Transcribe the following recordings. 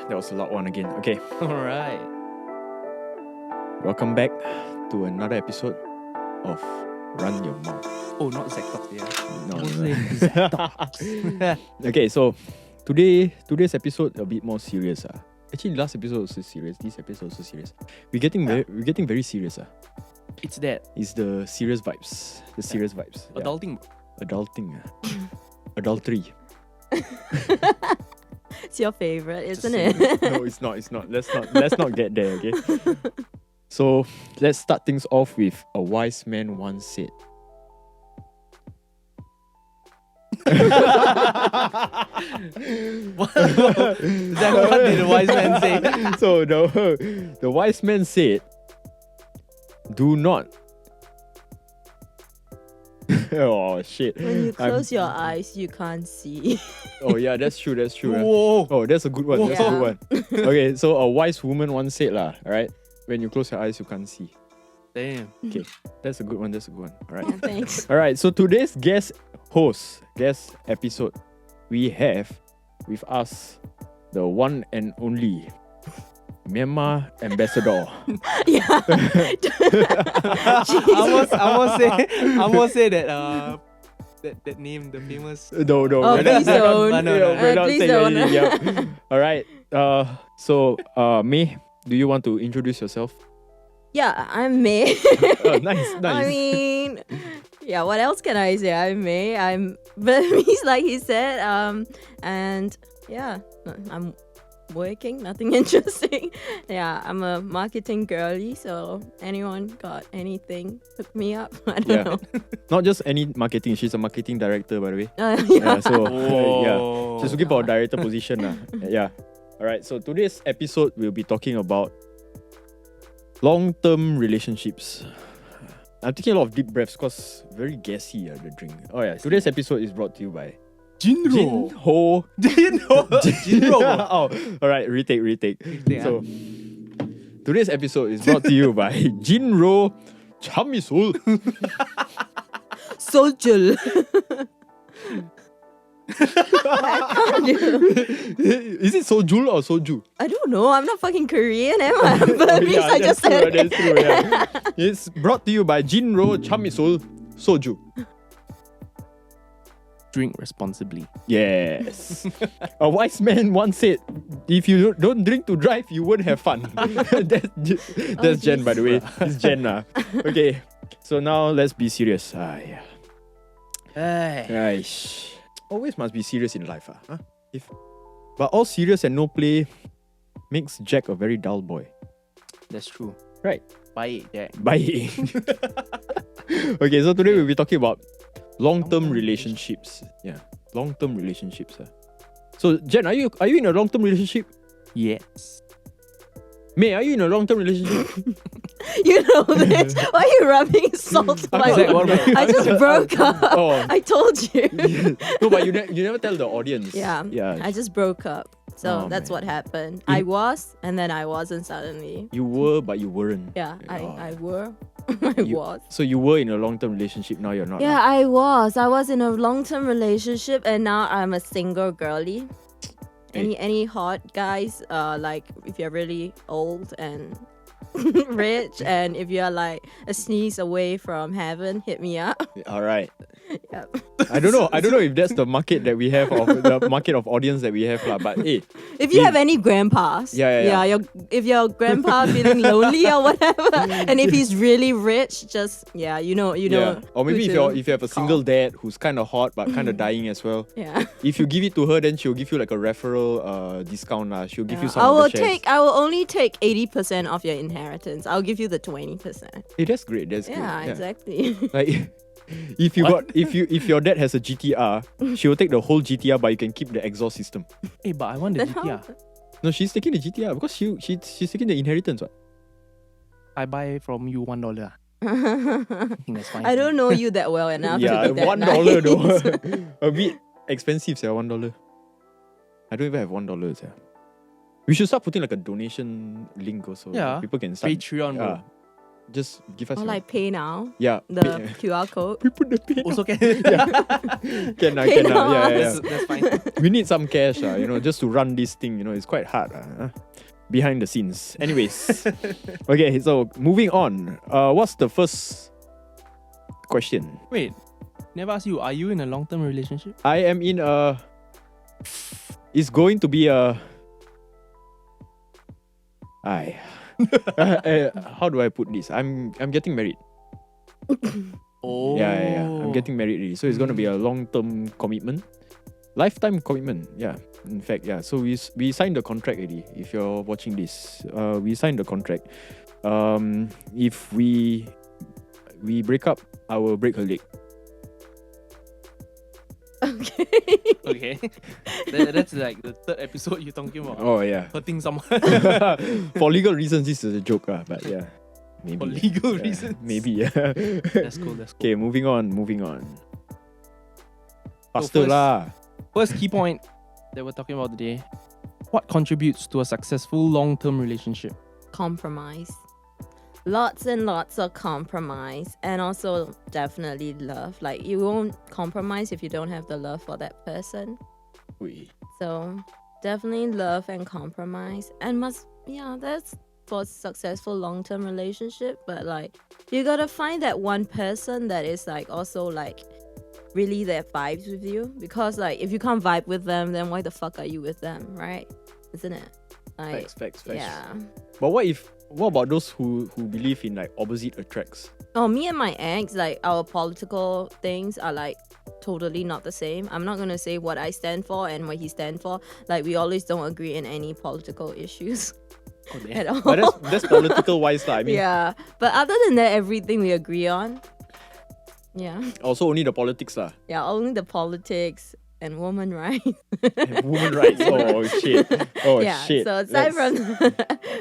that was a loud one again. Okay, Alright. welcome back to another episode of Run Your Mouth. Oh, not Zack Talks, yeah. No, Was no, it no. Zack Talks? Okay, so today's episode a bit more serious. Actually, last episode was so serious. This episode was so serious. We're getting very serious. It's that. It's the serious vibes. The serious vibes. Yeah. Adulting. Adulting. Adultery. It's your favorite, isn't Just it? No, it's not. It's not. Let's not get there. Okay. So let's start things off with a wise man once said. What did the wise man say? So the wise man said, "Do not." Oh shit! When you close your eyes, you can't see. Oh yeah, that's true. That's true. Whoa. Oh, that's a good one. That's a good Yeah. one. Okay, so a wise woman once said, alright, when you close your eyes, you can't see. Damn. Okay, that's a good one. That's a good one. All right. Yeah, thanks. All right. So today's guest episode, we have with us the one and only Myanmar ambassador. Yeah. I must say that that name, the famous. No. Oh, we're please not- don't. no, no, we're not please saying don't. anything, yeah. All right. So May, do you want to introduce yourself? Yeah, I'm May. Oh, nice. I mean, yeah, what else can I say? I'm May. I'm Burmese, like he said. And yeah, I'm working, nothing interesting. Yeah, I'm a marketing girly, so anyone got anything, hook me up. I don't Yeah. know. Not just any marketing. She's a marketing director, by the way. Yeah. Yeah. So yeah. Whoa. Just looking for a director position. Yeah. Alright, so today's episode we'll be talking about long-term relationships. I'm taking a lot of deep breaths because very gassy the drink. Oh yeah, today's episode is brought to you by Jin Jinro. Ho. Jinro. Oh, alright, retake. Retake, So today's episode is brought to you by Jinro Chamisul. Soldier. Is it Sojul or Soju? I don't know. I'm not fucking Korean, am I? I'm Burmese. Yeah, I just that's said true, it. that's true, yeah. It's brought to you by Jinro Chamisul Soju. Drink responsibly. Yes. A wise man once said, if you don't drink to drive, you won't have fun. That's Jen, by the way. It's Jen. Okay, so now let's be serious. Yeah. Hey. Aish. Always must be serious in life. Huh? But all serious and no play makes Jack a very dull boy. That's true. Right. Baik, Jack. Bye. Okay, so today we'll be talking about long-term relationships. Yeah, long-term relationships. So Jen, are you in a long-term relationship? Yes. May, are you in a long-term relationship? You know this. Why are you rubbing salt on my Zack, what about you? I just broke up. Oh. I told you. No, but you never tell the audience. Yeah. Yeah. I just broke up. So Oh, that's man. what happened. I was, and then I wasn't suddenly. You were, but you weren't. Yeah, Oh. I were. I You- was. So you were in a long-term relationship. Now you're not. Yeah, I was. I was in a long-term relationship, and now I'm a single girly. Any hot guys? Like if you're really old and rich, and if you're like a sneeze away from heaven, hit me up. All right. Yep. I don't know if that's the market that we have, of the market of audience that we have, lah. But hey, If you have any grandpas, Yeah. if your grandpa feeling lonely or whatever, and if he's really rich, just you know. yeah. Or maybe who if to you have a call. single dad who's kind of hot but kind of dying as well. Yeah. If you give it to her, then she'll give you like a referral discount lah. She'll give you some I of will the shares. I will only take 80% of your inheritance. I'll give you the 20%. Hey, that's great. That's great. Yeah, exactly. Like if your dad has a GTR, she will take the whole GTR, but you can keep the exhaust system. Hey, but I want the Then how- GTR. No, she's taking the GTR because she's taking the inheritance. What? I buy from you $1. I think that's fine. I don't know you that well enough Yeah, to be that $1 though. nice. A bit expensive, sir. $1. I don't even have $1, sir. We should start putting like a donation link also. Yeah. People can start. Patreon, bro. Yeah. Just give us Or your... like pay now, yeah. the QR code. We put the pay now. Also can. Can now, Pay can now. now. Yeah, yeah, That's, that's fine. we need some cash, just to run this thing. It's quite hard. Behind the scenes. Anyways. Okay, so moving on. What's the first question? Wait, never asked you. Are you in a long-term relationship? I am in a... It's going to be a... how do I put this? I'm getting married. Oh. Yeah. I'm getting married already. So it's going to be a long-term commitment. Lifetime commitment. Yeah. In fact, yeah. So we signed the contract already. If you're watching this, we signed the contract. If we break up, I will break her leg. Okay. Okay. That's like the third episode you're talking about. Oh yeah. Hurting someone. For legal reasons, this is a joke, but yeah. Maybe. For legal Yeah, reasons. Maybe, yeah. That's cool. That's cool. Okay, moving on. Faster first- lah. First key point that we're talking about today. What contributes to a successful long-term relationship? Compromise. Lots and lots of compromise, and also definitely love. Like, you won't compromise if you don't have the love for that person. Ui. So definitely love and compromise, and that's for successful long-term relationship. But like, you gotta find that one person that is like also like really that vibes with you, because like if you can't vibe with them, then why the fuck are you with them, right? Isn't it? Like, Facts. yeah. But what about those who believe in like opposite attracts? Oh, me and my ex, like our political things are like totally not the same. I'm not gonna say what I stand for and what he stand for. Like, we always don't agree in any political issues Oh, damn. at all. But that's political wise lah. I mean, yeah, but other than that, everything we agree on. Yeah, also only the politics lah. yeah, only the politics and woman rights. Women rights. Oh shit. Oh yeah. shit. So aside from,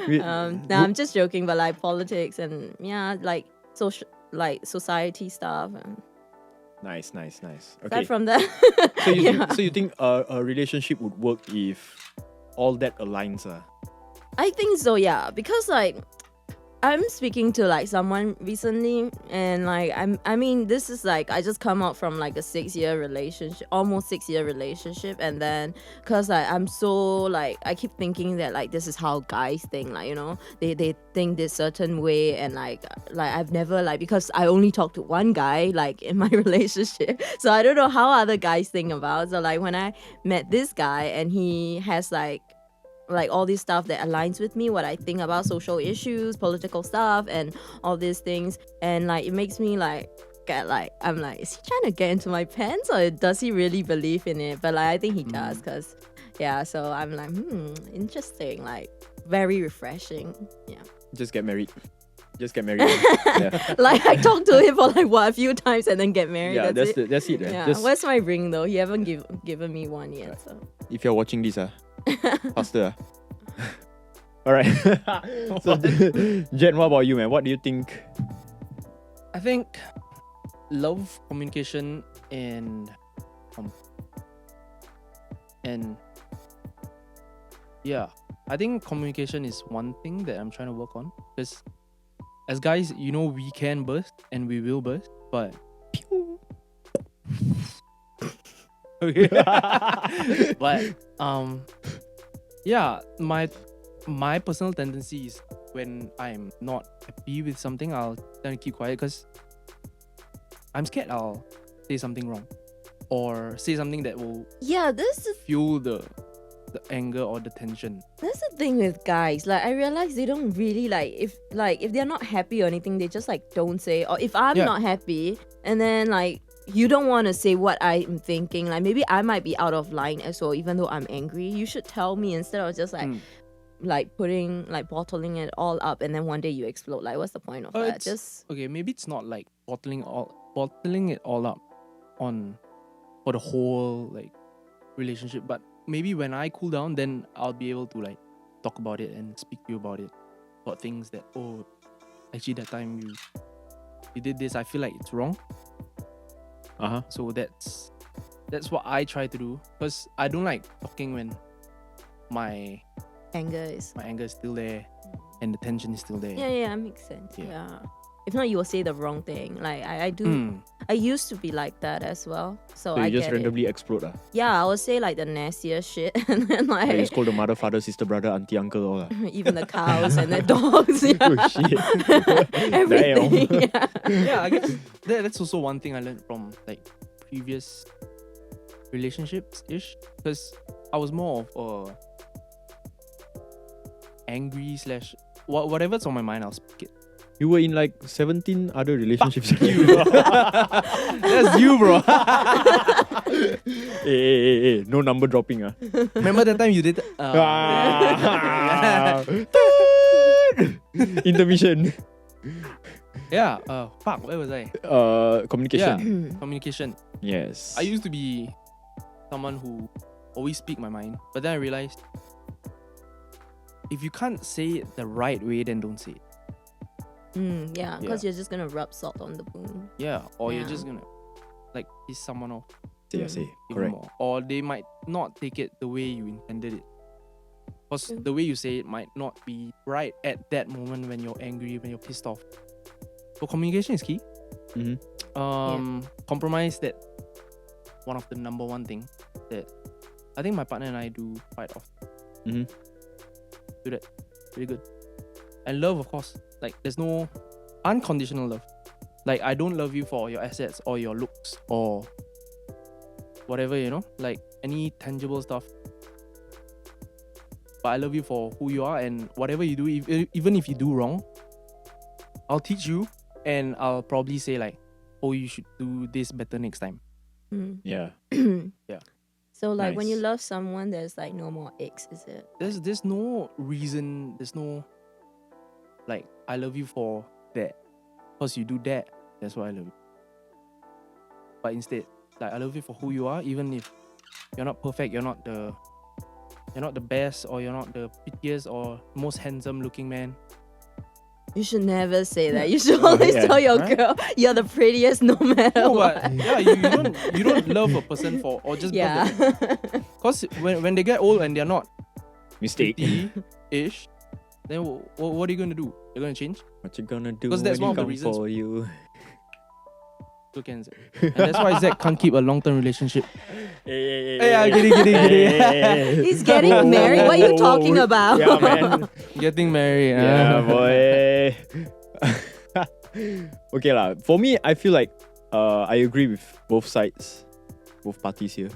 We- no, I'm just joking. But like politics and like social, like society stuff. And Nice. Okay. aside from that, So you think a relationship would work if all that aligns? I think so, yeah. Because like I'm speaking to like someone recently, and like I mean this is like I just come out from like a 6-year relationship, almost 6-year relationship, and then cause like I'm so like I keep thinking that like this is how guys think, like, they think this certain way, and like I've never like, because I only talk to one guy like in my relationship, so I don't know how other guys think about. So like when I met this guy and he has like all this stuff that aligns with me, what I think about social issues, political stuff, and all these things, and like it makes me like get like, I'm like, is he trying to get into my pants, or does he really believe in it? But like I think he does, because yeah, so I'm like, interesting, like very refreshing. Yeah. Just get married. Yeah. Like I talked to him for like a few times and then get married. Yeah, that's it. that's it. Yeah. Just, Where's my ring though? He haven't given me one yet. So if you're watching this, faster. All right. So, Jen, what about you, man? What do you think? I think love, communication, and yeah, I think communication is one thing that I'm trying to work on, because as guys, we can burst and we will burst, but okay. But yeah, my personal tendency is when I'm not happy with something, I'll tend to keep quiet, because I'm scared I'll say something wrong or say something that will yeah, this is fuel the anger or the tension. That's the thing with guys. Like I realize they don't really if they're not happy or anything, they just like don't say. Or if I'm not happy, and then like you don't want to say what I'm thinking, like maybe I might be out of line as well, even though I'm angry. You should tell me, instead of just like bottling it all up, and then one day you explode. Like, what's the point of that? Just okay, maybe it's not like bottling it all up for the whole like relationship, but maybe when I cool down, then I'll be able to like talk about it and speak to you about it, about things that, actually that time you did this, I feel like it's wrong. So that's what I try to do, because I don't like talking when my anger is still there. and the tension is still there. Yeah, makes sense. Yeah. Yeah. If not, you will say the wrong thing. Like I do. Mm. I used to be like that as well. So So I you just get it. randomly explode. Yeah, I would say like the nastiest shit, and then Like, you like scold the mother, father, sister, brother, auntie, uncle, all. even the cows and the dogs. Yeah. Oh shit. Everything. Yeah. Yeah, I guess that's also one thing I learned from like previous relationships ish, because I was more of a angry slash whatever's on my mind, I'll speak it. You were in like 17 other relationships. That's you, bro. Hey, no number dropping. Remember that time you did? Ah. Intermission. Yeah. Fuck. Where was I? Communication. Communication. Yes. I used to be someone who always speak my mind, but then I realized if you can't say it the right way, then don't say it. Yeah, because you're just gonna rub salt on the wound. Yeah, or you're Yeah. just gonna like piss someone off Say. even Correct. more, or they might not take it the way you intended it. Because the way you say it might not be right at that moment when you're angry, when you're pissed off. So communication is key. Mhm. Compromise, that one of the number one thing that I think my partner and I do quite often. Mhm. Do that really good. And love, of course, like there's no unconditional love. Like I don't love you for your assets or your looks or whatever, you know, like any tangible stuff. But I love you for who you are, and whatever you do, even if you do wrong, I'll teach you, and I'll probably say like, oh, you should do this better next time. Yeah. Yeah. So like when you Nice. love someone, there's like no more X, is it? There's no reason, there's no like I love you for that. Because you do that, that's why I love you. But instead, like I love you for who you are, even if you're not perfect, you're not the best, or you're not the prettiest or most handsome looking man. You should never say that. You should Oh, always yeah. tell your Right? girl you're the prettiest no matter No, what. but yeah, you don't love a person for, or just Yeah. because when they get old and they're not Mistake. 50-ish, then what are you gonna do? You're gonna change? What you gonna do Because that's when one he of the come reasons- for you? So can Zach. And that's why Zach can't keep a long-term relationship. Hey, I'm kidding. He's getting married. What are you talking about? Yeah, man. Getting married. Yeah, boy. Okay lah. For me, I feel like I agree with both sides, both parties here.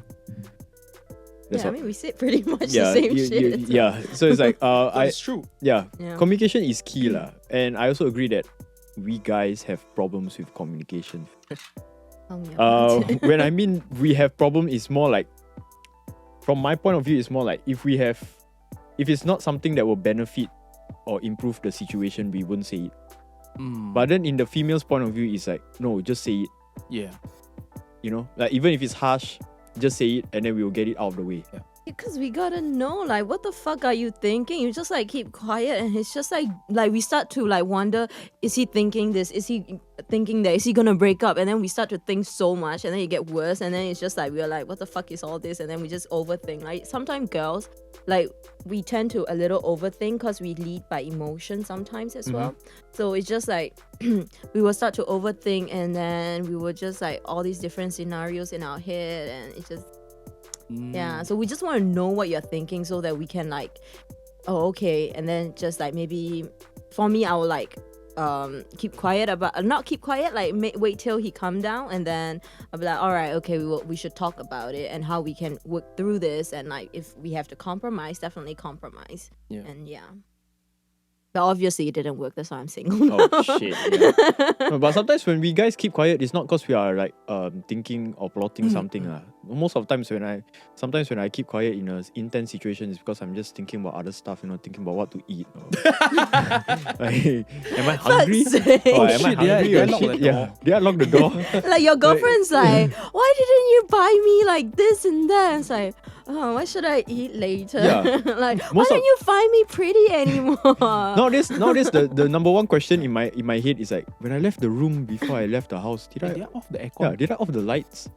That's Yeah, I what- mean we said pretty much yeah, the same shit. so- yeah. So it's like It's true. yeah, Yeah. communication is key lah, and I also agree that we guys have problems with communication. Oh, yeah. When I mean we have problem, is more like, from my point of view, it's more like if it's not something that will benefit or improve the situation, we won't say it. But then in the female's point of view, it's like, no, just say it. yeah. You know, like even if it's harsh, just say it, and then we will get it out of the way. Because we gotta know, like, what the fuck are you thinking? You just like keep quiet, and it's just like we start to like wonder: is he thinking this? Is he thinking that? Is he gonna break up? And then we start to think so much, and then it get worse, and then it's just like we're like, what the fuck is all this? And then we just overthink. Like sometimes girls, like we tend to a little overthink because we lead by emotion sometimes as well. So it's just like we will start to overthink, and then we will just like all these different scenarios in our head, and it's just. Yeah, so we just want to know what you're thinking so that we can like, oh, okay, and then just like maybe for me, I will like keep quiet about not keep quiet, like wait till he calm down, and then I'll be like, all right, okay, we should talk about it and how we can work through this, and like if we have to compromise, definitely compromise. Yeah. And yeah. But obviously it didn't work, that's why I'm single now. Oh shit. Yeah. No, but sometimes when we guys keep quiet, it's not because we are like thinking or plotting something. Most of the times when I keep quiet in a intense situation, it's because I'm just thinking about other stuff, thinking about what to eat. Like, am I hungry? Fuck's sake. Or am I shit, hungry? they or unlock shit? the Yeah. door. Did I lock the door? Like your girlfriend's like, why didn't you buy me like this and that? It's like, oh, what should I eat later? Yeah. Like, why Most don't of- you find me pretty anymore? Nowadays, the number one question in my head is like, when I left the room before I left the house, did They're I off the aircon. did I off the lights?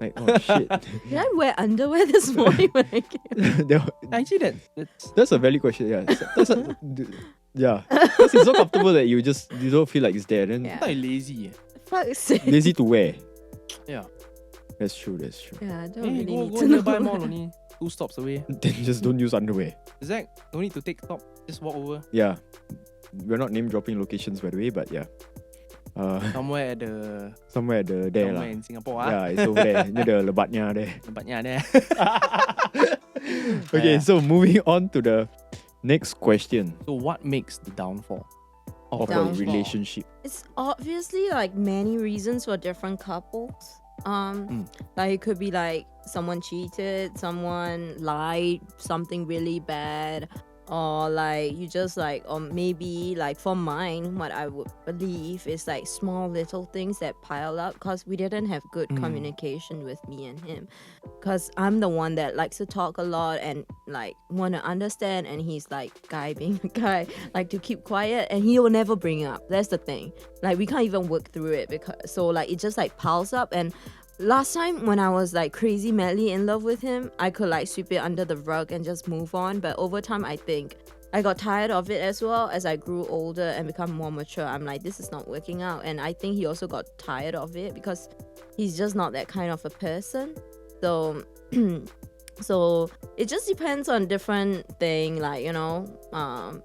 Like, oh shit. Did I wear underwear this morning when I came? There- Actually, that's That's a valid question. Yeah, Yeah, because it's so comfortable that you don't feel like it's there. Then Yeah. I thought you lazy. Fuck's sake. lazy to wear. Yeah. That's true. Yeah, I don't Hey, really need go to nearby know. mall only. 2 stops away. Then just don't use underwear. Zach, no need to take stop. Just walk over. Yeah, we're not name dropping locations by the way, but yeah, Somewhere at the somewhere there somewhere lah. in Singapore. Yeah, it's over there. Near the lebatnya there. Tempatnya there. Okay, Yeah. so moving on to the next question So what makes the downfall of a Downfall. relationship. It's obviously like many reasons for different couples. Like it could be like someone cheated, someone lied, something really bad, or like you just like, or maybe like for mine, what I would believe is like small little things that pile up because we didn't have good communication with me and him. Because I'm the one that likes to talk a lot and like want to understand, and he's like guy being a guy, like to keep quiet, and he will never bring up. That's the thing. Like we can't even work through it because so like it just like piles up. And last time when I was like crazy madly in love with him, I could like sweep it under the rug and just move on. But over time, I think I got tired of it as well. As I grew older and become more mature, I'm like, this is not working out. And I think he also got tired of it because he's just not that kind of a person. So so it just depends on different thing, like, you know,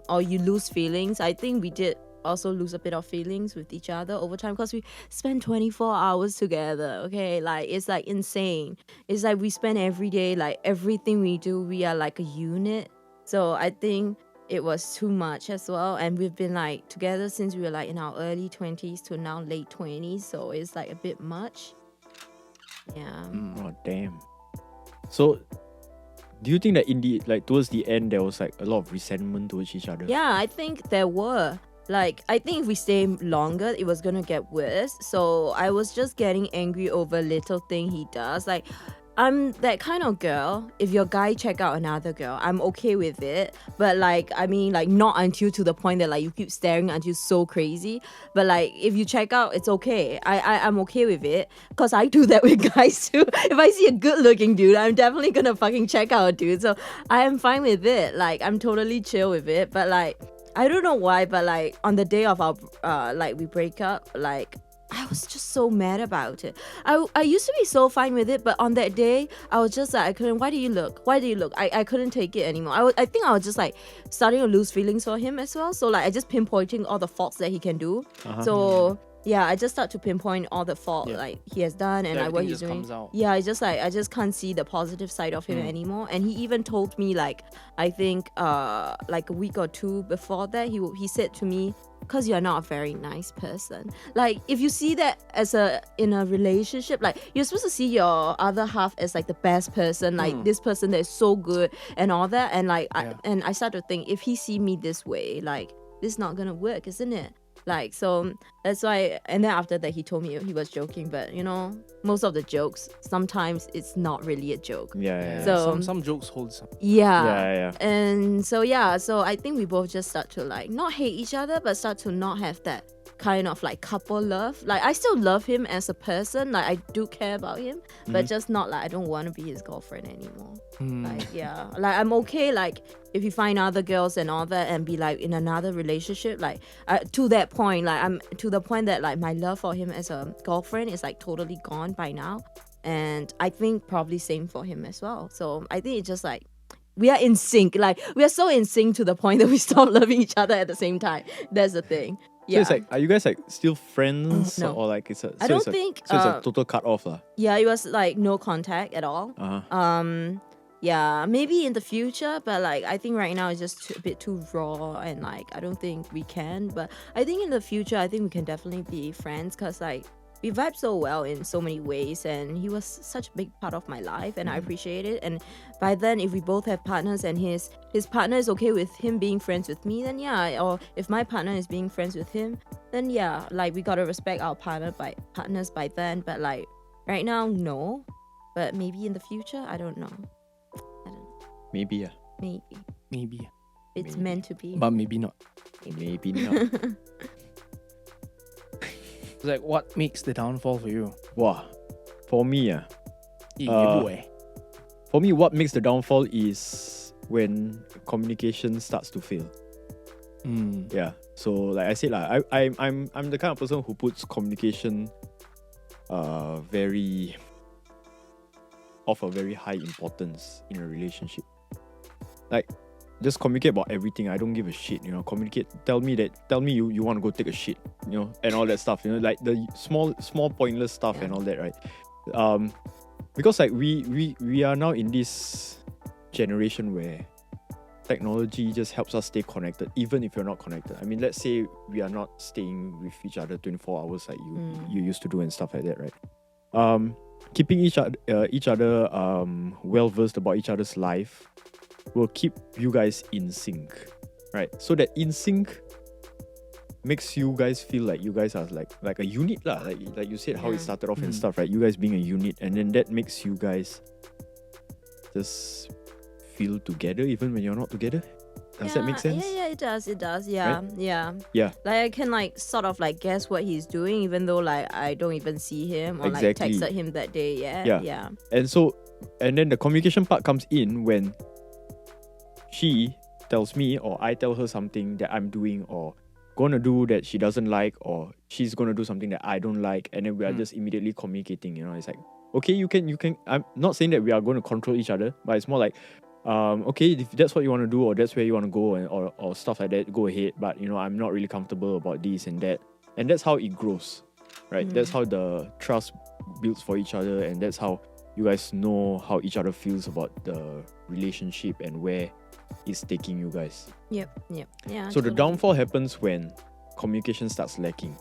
or you lose feelings. I think we did also lose a bit of feelings with each other over time because we spend 24 hours together. Okay, like it's like insane. It's like we spend every day, like everything we do, we are like a unit. So I think it was too much as well, and we've been like together since we were like in our early 20s to now late 20s, so it's like a bit much. Yeah. Oh damn. So do you think that in the like towards the end there was like a lot of resentment towards each other? Yeah, I think there were. Like, I think if we stay longer, it was gonna get worse. So I was just getting angry over little thing he does. Like, I'm that kind of girl. If your guy check out another girl, I'm okay with it. But like, I mean, like not until to the point that like you keep staring until so crazy. But like, if you check out, it's okay. I'm okay with it because I do that with guys too. If I see a good looking dude, I'm definitely gonna fucking check out a dude. So I am fine with it. Like, I'm totally chill with it. But like, I don't know why, but like on the day of our like we break up, like I was just so mad about it. I used to be so fine with it, but on that day I was just like, I couldn't. Why do you look? I couldn't take it anymore. I think I was just like starting to lose feelings for him as well. So like I just pinpointing all the faults that he can do. So yeah, I just start to pinpoint all the fault like he has done and like what Everything he's just doing. comes out. Yeah, I just can't see the positive side of him anymore. And he even told me like, I think like a week or two before that, he said to me, because you're not a very nice person. Like if you see that as in a relationship, like you're supposed to see your other half as like the best person, like this person that is so good and all that. And like I start to think, if he see me this way, like this is not gonna work, isn't it? Like, so that's why. And then after that, he told me he was joking, but you know, most of the jokes sometimes it's not really a joke. Yeah. So some jokes hold some. Yeah. And so so I think we both just start to like not hate each other, but start to not have that kind of like couple love. Like I still love him as a person, like I do care about him, but just not like I don't want to be his girlfriend anymore. Like like I'm okay like if you find other girls and all that and be like in another relationship, like to that point, like I'm to the point that like my love for him as a girlfriend is like totally gone by now. And I think probably same for him as well. So I think it's just like we are in sync. Like we are so in sync to the point that we stop loving each other at the same time. That's the thing. Yeah. So it's like, are you guys like still friends No. or like it's a? So I don't it's a, think, So it's a total cut off lah. Yeah, it was like no contact at all. Yeah, maybe in the future, but like I think right now it's just a bit too raw, and like I don't think we can. But I think in the future, I think we can definitely be friends because like we vibe so well in so many ways, and he was such a big part of my life, and I appreciate it. And by then, if we both have partners and his partner is okay with him being friends with me, then yeah. Or if my partner is being friends with him, then yeah. Like we gotta respect our partners by then. But like right now, no. But maybe in the future, I don't know. Maybe yeah. Maybe it's meant to be. But maybe not. Maybe not. It's like, what makes the downfall for you? Wow. For me Boy. for me what makes the downfall is when communication starts to fail. Yeah. So like I said, I'm the kind of person who puts communication very of a very high importance in a relationship. Like, just communicate about everything. I don't give a shit, communicate. Tell me you want to go take a shit, and all that stuff, like the small pointless stuff and all that, right? Because like we are now in this generation where technology just helps us stay connected, even if you're not connected. I mean, let's say we are not staying with each other 24 hours like you used to do and stuff like that, right? Keeping each other well versed about each other's life will keep you guys in sync, right? So that in sync makes you guys feel like you guys are like a unit lah. Like you said, how it started off and stuff, right? You guys being a unit, and then that makes you guys just feel together even when you're not together. Does that make sense? Yeah, it does. Yeah, Right? yeah. Like I can like sort of like guess what he's doing, even though like I don't even see him or Exactly. like texted him that day. Yeah. And then the communication part comes in when she tells me or I tell her something that I'm doing or gonna do that she doesn't like, or she's gonna do something that I don't like, and then we are just immediately communicating. It's like, okay, you can. I'm not saying that we are going to control each other, but it's more like, okay, if that's what you want to do or that's where you want to go or stuff like that, go ahead. But I'm not really comfortable about this and that, and that's how it grows, right? That's how the trust builds for each other, and that's how you guys know how each other feels about the relationship and where it's taking you guys. Yep. Yeah. So the totally. downfall happens when communication starts lacking.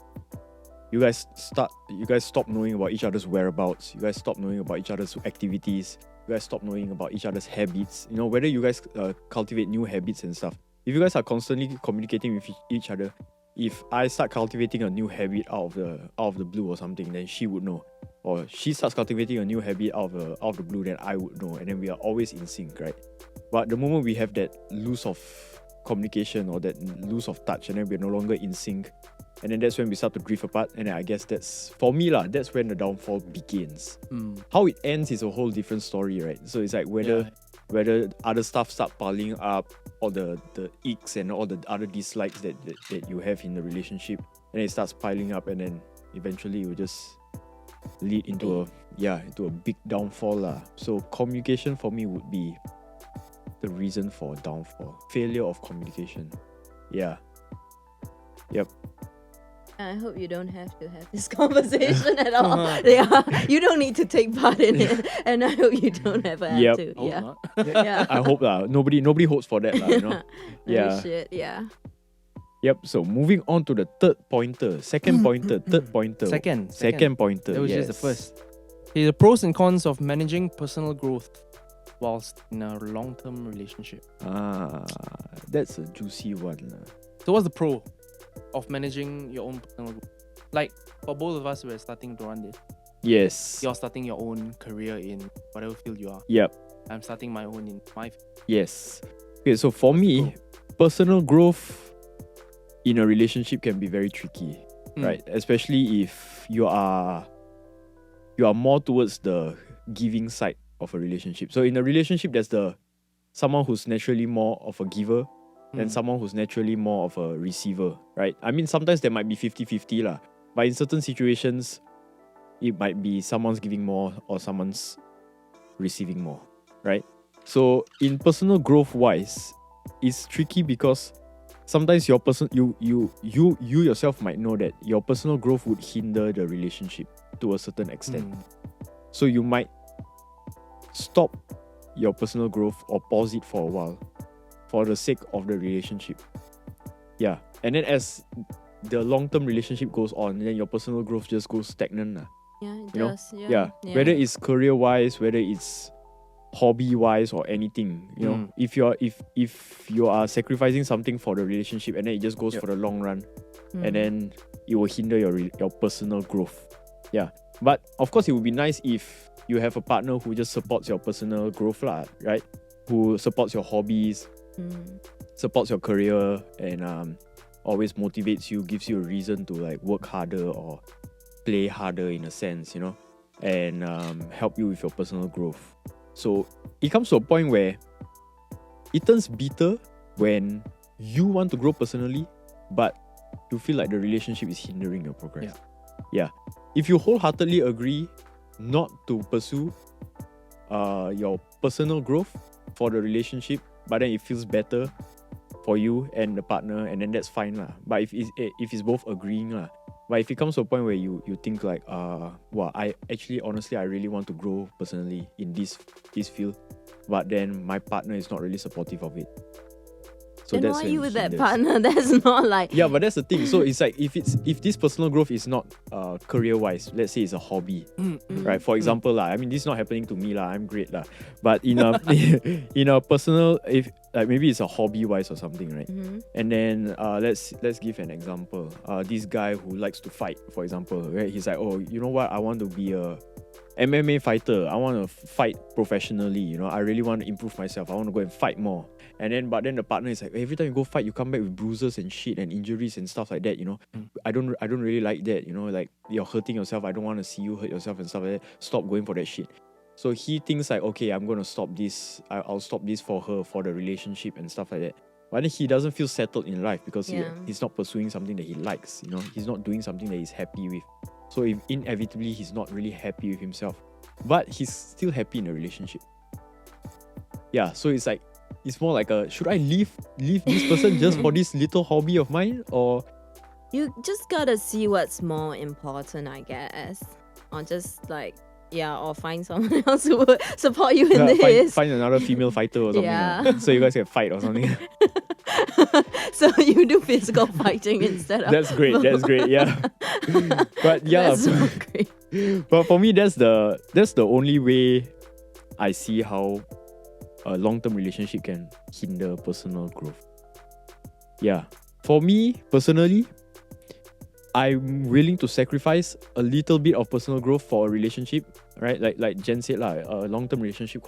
You guys stop knowing about each other's whereabouts. You guys stop knowing about each other's activities. You guys stop knowing about each other's habits. Whether you guys cultivate new habits and stuff. If you guys are constantly communicating with each other, if I start cultivating a new habit out of the blue or something, then she would know. Or she starts cultivating a new habit out of the blue, then I would know. And then we are always in sync, right? But the moment we have that loss of communication or that loss of touch, and then we're no longer in sync, and then that's when we start to drift apart. And then I guess that's, for me lah, that's when the downfall begins. How it ends is a whole different story, right? So it's like whether other stuff start piling up, or the icks and all the other dislikes that you have in the relationship, and it starts piling up, and then eventually it will just lead into a big downfall lah. So communication for me would be the reason for downfall. Failure of communication. Yeah. Yep. I hope you don't have to have this conversation at all. Yeah, you don't need to take part in it, and I hope you don't ever have to. Hope Yeah, not. yeah. I hope lah. Nobody hopes for that lah. Yeah. Oh, shit. Yeah. Yep. So moving on to the third pointer, second pointer, third pointer. Second pointer. That was yes. just the first. Okay, the pros and cons of managing personal growth whilst in a long-term relationship. That's a juicy one lah. So what's the pro of managing your own personal growth? Like for both of us, we're starting to run this. Yes. You're starting your own career in whatever field you are. Yep. I'm starting my own in my field. Yes. Okay, so for me, personal growth in a relationship can be very tricky, right? Especially if you are more towards the giving side of a relationship. So in a relationship, there's someone who's naturally more of a giver and someone who's naturally more of a receiver, right? I mean, sometimes there might be 50-50 lah, but in certain situations, it might be someone's giving more or someone's receiving more, right? So in personal growth wise, it's tricky because sometimes you yourself might know that your personal growth would hinder the relationship to a certain extent. So you might stop your personal growth or pause it for a while for the sake of the relationship. Yeah. And then as the long-term relationship goes on, then your personal growth just goes stagnant. Yeah, it You know? does. Yeah. Whether it's career-wise, whether it's hobby-wise or anything, if you are sacrificing something for the relationship and then it just goes for the long run, and then it will hinder your personal growth. Yeah. But of course, it would be nice if you have a partner who just supports your personal growth lah, right? Who supports your hobbies, supports your career, and always motivates you, gives you a reason to like work harder or play harder in a sense, and help you with your personal growth. So it comes to a point where it turns bitter when you want to grow personally, but you feel like the relationship is hindering your progress. Yeah. If you wholeheartedly agree not to pursue your personal growth for the relationship, but then it feels better for you and the partner, and then that's fine lah. But if it's both agreeing lah. But if it comes to a point where you think like well, I actually honestly I really want to grow personally in this field, but then my partner is not really supportive of it. So then that's why are when you it with that hinders. partner? That's not like Yeah, but that's the thing. So it's like if this personal growth is not career wise, let's say it's a hobby, right? For example, I mean this is not happening to me lah. I'm great lah. But in a in a personal, if like maybe it's a hobby wise or something, right? And then let's give an example. This guy who likes to fight, for example, right? He's like, oh, you know what? I want to be a MMA fighter. I want to fight professionally. You know, I really want to improve myself. I want to go and fight more. But then the partner is like, every time you go fight, you come back with bruises and shit and injuries and stuff like that. You know, I don't really like that. You know, like you're hurting yourself. I don't want to see you hurt yourself and stuff like that. Stop going for that shit. So he thinks like, okay, I'm gonna stop this. I'll stop this for her, for the relationship and stuff like that. But then he doesn't feel settled in life because he's not pursuing something that he likes. You know, he's not doing something that he's happy with. So inevitably he's not really happy with himself, but he's still happy in a relationship. Yeah, so it's like, it's more like should I leave this person just for this little hobby of mine, or you just gotta see what's more important, I guess, or just like or find someone else who would support you in this. find another female fighter or something. Yeah. So you guys can fight or something. So you do physical fighting instead of That's great. Yeah. But yeah, That's so great. but for me that's the only way I see how a long-term relationship can hinder personal growth. Yeah. For me personally, I'm willing to sacrifice a little bit of personal growth for a relationship, right? Like Jen said lah, a long-term relationship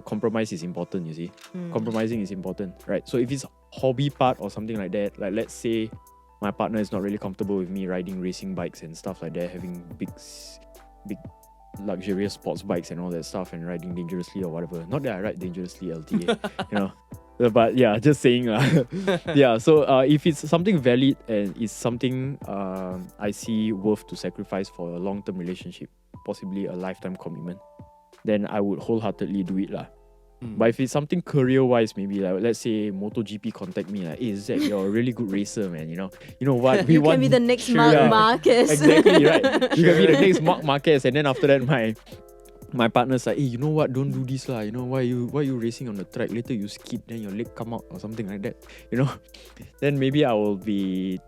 compromise is important, you see. Compromising is important, right? So if it's hobby part or something like that, like let's say my partner is not really comfortable with me riding racing bikes and stuff like that, having big luxurious sports bikes and all that stuff, and riding dangerously or whatever. Not that I ride dangerously, LTA, you know. But yeah, just saying. Yeah, so if it's something valid and it's something I see worth to sacrifice for a long-term relationship, possibly a lifetime commitment, then I would wholeheartedly do it lah. But if it's something career-wise, maybe like let's say MotoGP contact me like, hey Zach, you're a really good racer, man. You know what? You can be the next Marc Marquez. Exactly, right. You can be the next Marc Marquez, and then after that, my partner's like, hey, you know what? Don't do this lah. You know why you racing on the track? Later you skid, then your leg come out or something like that. You know, then maybe I will be.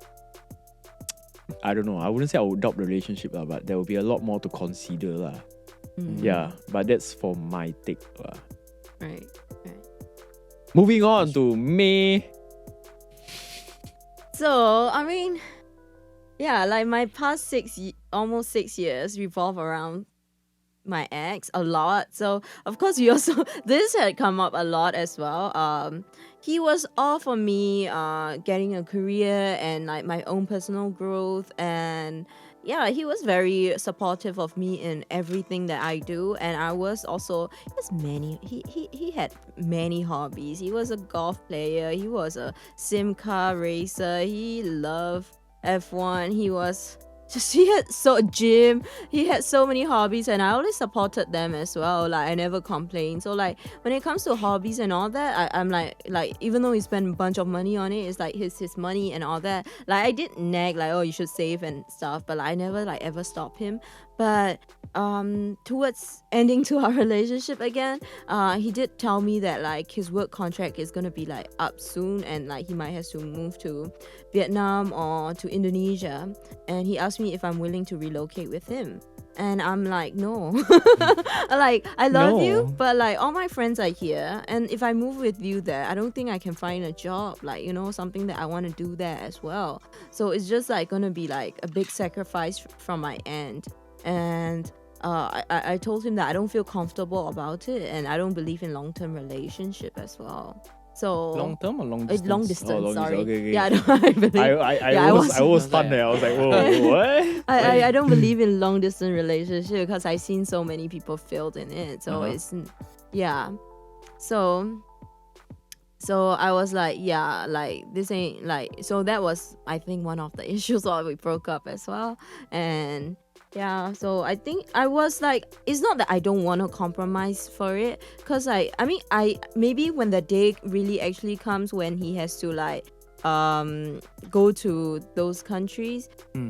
I don't know. I wouldn't say I would doubt the relationship lah, but there will be a lot more to consider lah. Yeah, but that's for my take lah. Right. Moving on to May. So, I mean, yeah, like my past almost 6 years revolve around my ex a lot. So, of course, this had come up a lot as well. He was all for me getting a career and like my own personal growth, and yeah, he was very supportive of me in everything that I do. And I was also, he had many hobbies. He was a golf player, he was a sim car racer, he loved F1, he had so many hobbies, and I always supported them as well. Like I never complained. So like when it comes to hobbies and all that, I'm like even though he spent a bunch of money on it, it's like his money and all that. Like I did nag like, oh, you should save and stuff, but like, I never like ever stopped him. But towards ending to our relationship again, he did tell me that like his work contract is gonna be like up soon, and like he might have to move to Vietnam or to Indonesia, and he asked me if I'm willing to relocate with him. And I'm like, no. Like, I love you, but like all my friends are here, and if I move with you there, I don't think I can find a job, like, you know, something that I want to do there as well. So it's just like gonna be like a big sacrifice from my end. And I told him that I don't feel comfortable about it, and I don't believe in long-term relationship as well. So Long term or long distance? long distance. long Sorry. distance, okay. Yeah, I believe. I was stunned there. I was like, whoa, what? I don't believe in long distance relationship because I've seen so many people failed in it. So it's So So I was like, yeah, like this ain't like. So that was, I think, one of the issues why we broke up as well. And yeah, so I think I was like, it's not that I don't want to compromise for it, cause I mean, I maybe when the day really actually comes when he has to like go to those countries,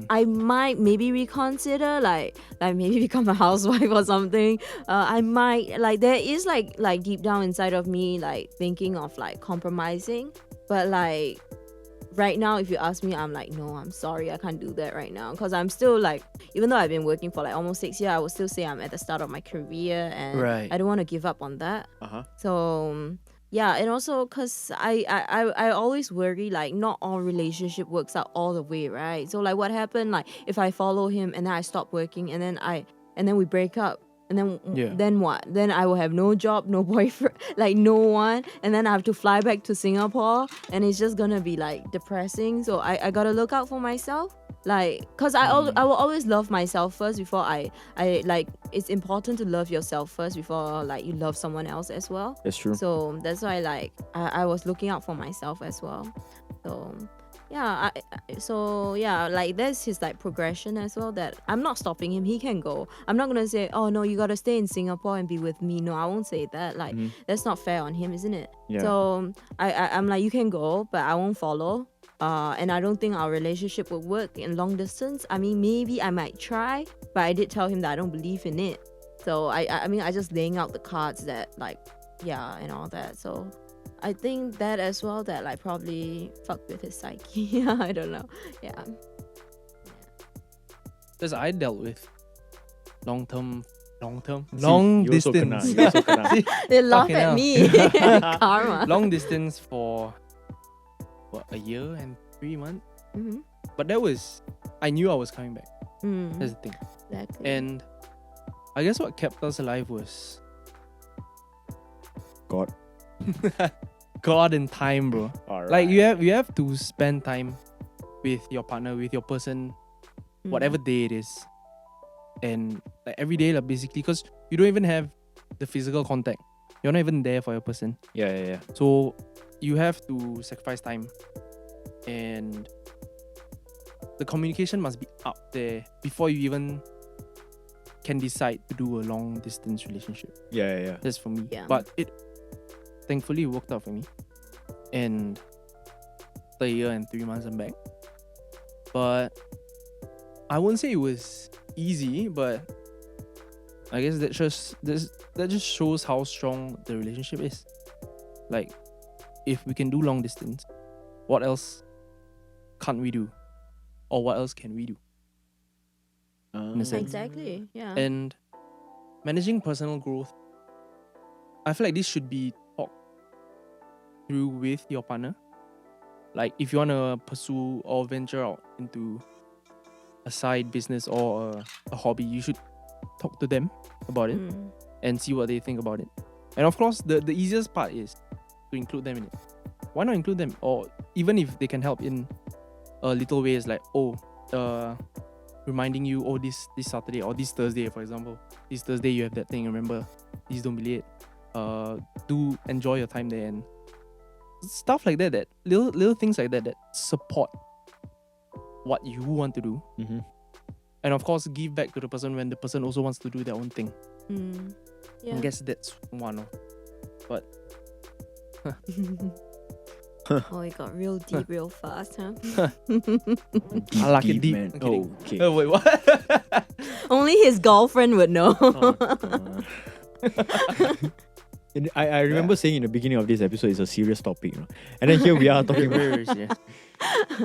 I might maybe reconsider like maybe become a housewife or something. I might like, there is like deep down inside of me like thinking of like compromising, but like right now if you ask me, I'm like, no, I'm sorry, I can't do that right now, because I'm still like, even though I've been working for like almost 6 years, I would still say I'm at the start of my career, and Right. I don't want to give up on that. Uh-huh. So yeah, and also because I always worry like not all relationship works out all the way, right? So like what happened, like if I follow him and then I stop working and then we break up, and then what? Then I will have no job, no boyfriend, like no one, and then I have to fly back to Singapore, and it's just gonna be like depressing. So I gotta look out for myself, like, cause I will always love myself first before I like, it's important to love yourself first before like you love someone else as well. That's true. So that's why like I was looking out for myself as well. So yeah, so yeah, like that's his like progression as well, that I'm not stopping him, he can go. I'm not gonna say, oh no, you gotta stay in Singapore and be with me. No, I won't say that. Like that's not fair on him, isn't it? Yeah. So I'm like, you can go, but I won't follow. And I don't think our relationship would work in long distance. I mean, maybe I might try, but I did tell him that I don't believe in it. So I mean, I just laying out the cards that like, yeah, and all that. So I think that as well, that like probably fucked with his psyche. I don't know. Yeah. Because I dealt with long See, long you also distance. kena, you also kena. See, They laugh Fucking at hell. me. Karma. long distance for what, a year and 3 months. Mm-hmm. But that was, I knew I was coming back. Mm, That's the thing. exactly. And I guess what kept us alive was God. God and time, bro. All Like right. you have to spend time with your partner, with your person, whatever day it is, and like every day, like basically, because you don't even have the physical contact. You're not even there for your person, Yeah. so you have to sacrifice time, and the communication must be up there before you even can decide to do a long distance relationship. Yeah. That's for me. Yeah. But it thankfully worked out for me. And the year and 3 months I'm back. But I wouldn't say it was easy, but I guess that just shows how strong the relationship is. Like, if we can do long distance, what else can't we do? Or what else can we do? In a sense. Exactly. Yeah. And managing personal growth, I feel like this should be talked through with your partner. Like if you want to pursue or venture out into a side business or a hobby, you should talk to them about it and see what they think about it. And of course, the easiest part is to include them in it. Why not include them? Or even if they can help in little ways, like reminding you, oh, this Saturday or this Thursday, for example, this Thursday you have that thing, remember, please don't be late. Do enjoy your time there, and stuff like that, that little things like that support what you want to do. Mm-hmm. And of course, give back to the person when the person also wants to do their own thing. Yeah. I guess that's one of. But Oh, it got real deep real fast, huh? I like it deep. man. I'm kidding. Oh, okay. Oh wait, what? Only his girlfriend would know. I remember saying in the beginning of this episode it's a serious topic, you know? And then here we are talking about Very serious.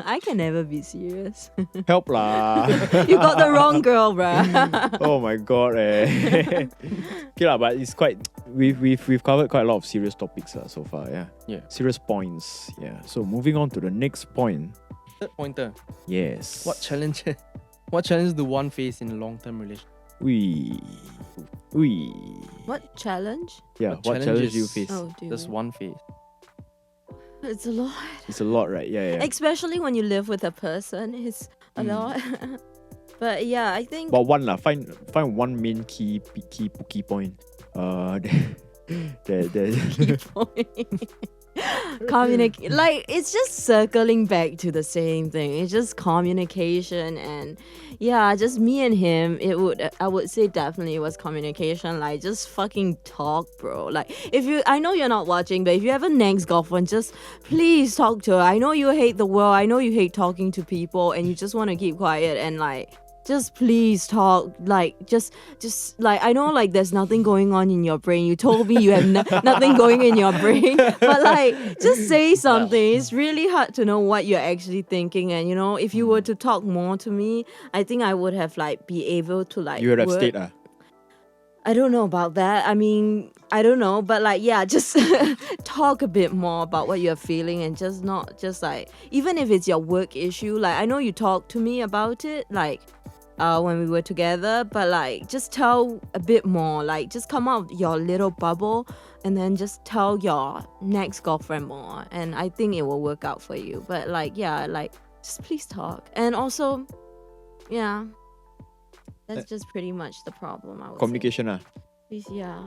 I can never be serious. help lah. You got the wrong girl, bruh. Oh my god, eh. Okay lah, but it's quite, we've covered quite a lot of serious topics so far, yeah. Yeah. Serious points, yeah. So moving on to the next point. Third pointer. Yes. What challenge do one face in a long-term relationship? We. What challenge? Yeah, what challenge do you challenges- face? Oh, dude. Just one face. It's a lot. It's a lot, right? Yeah. Especially when you live with a person, it's a lot. But yeah, I think But one lah, find one main key point. There. key point. Like it's just circling back to the same thing. It's just communication, and yeah, just me and him. I would say definitely it was communication. Like just fucking talk, bro. Like I know you're not watching, but if you have a next girlfriend, just please talk to her. I know you hate the world. I know you hate talking to people, and you just want to keep quiet and like. Just please talk, like just like I know like there's nothing going on in your brain. You told me you have nothing going in your brain, but like just say something. It's really hard to know what you're actually thinking, and you know if you were to talk more to me, I think I would have like be able to like. You would have work. stayed, I don't know about that. I mean, I don't know, but like, yeah, just talk a bit more about what you're feeling and just not just like, even if it's your work issue, like I know you talked to me about it, like when we were together, but like just tell a bit more, like just come out of your little bubble and then just tell your next girlfriend more, and I think it will work out for you. But like, yeah, like just please talk. And also, yeah, that's just pretty much the problem, I would Communication, say. Please, yeah.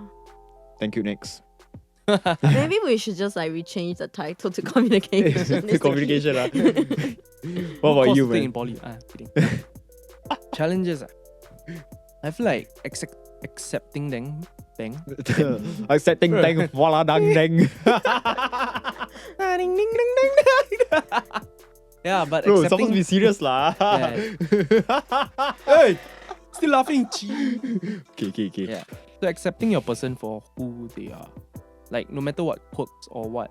Thank you, next. Maybe we should just like rechange the title to communication. Communication, What about Course you, thing man? in poly. Kidding. Challenges. I feel like accepting them. Bang. Accepting dang, voila dang dang. Yeah, but Bro, accepting. supposed to be serious lah. Yeah. Hey, still laughing. Okay. Yeah. So accepting your person for who they are, like no matter what quirks or what.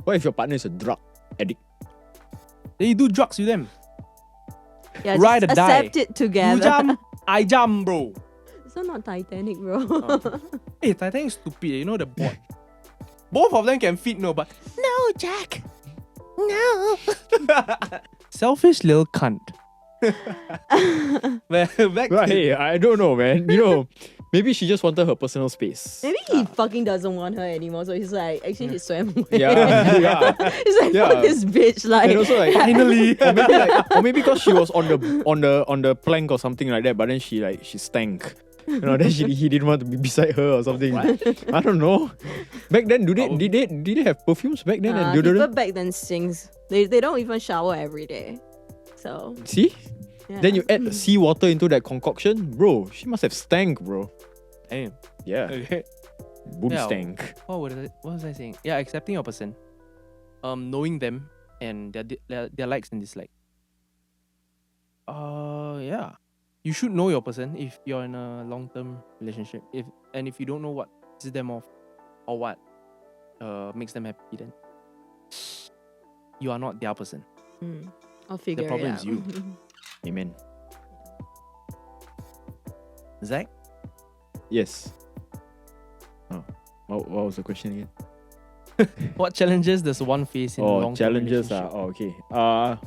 What if your partner is a drug addict? Then you do drugs with them. Yeah, Ride just or die. accept it You together. jump, I jump, bro. It's not Titanic, bro. Hey, Titanic is stupid. You know the board. Both of them can fit, no, but no, Jack. No. Selfish little cunt. Back Right, to- hey, I don't know, man. You know, maybe she just wanted her personal space. Maybe he fucking doesn't want her anymore, so he's like, actually, he swam away. Yeah. He's like, Yeah. fuck this bitch. Like, And also like Finally. or maybe because she was on the plank or something like that, but then she stank. You know, then he didn't want to be beside her or something. I don't know. Back then, did they have perfumes back then and people deodorant? back then stinks. They don't even shower every day. So, See? yeah. Then you add seawater into that concoction, bro. She must have stank, bro. Damn. Yeah, Okay. boom Yeah. stank. What was I saying? Yeah, accepting your person, knowing them and their likes and dislikes. Yeah, you should know your person if you're in a long-term relationship. If you don't know what pisses them off or what makes them happy, then you are not their person. I'll figure problem it out. is you. Amen. Zach? Yes. Oh, what was the question again? What challenges does one face in a long-term challenges. relationship? Okay. I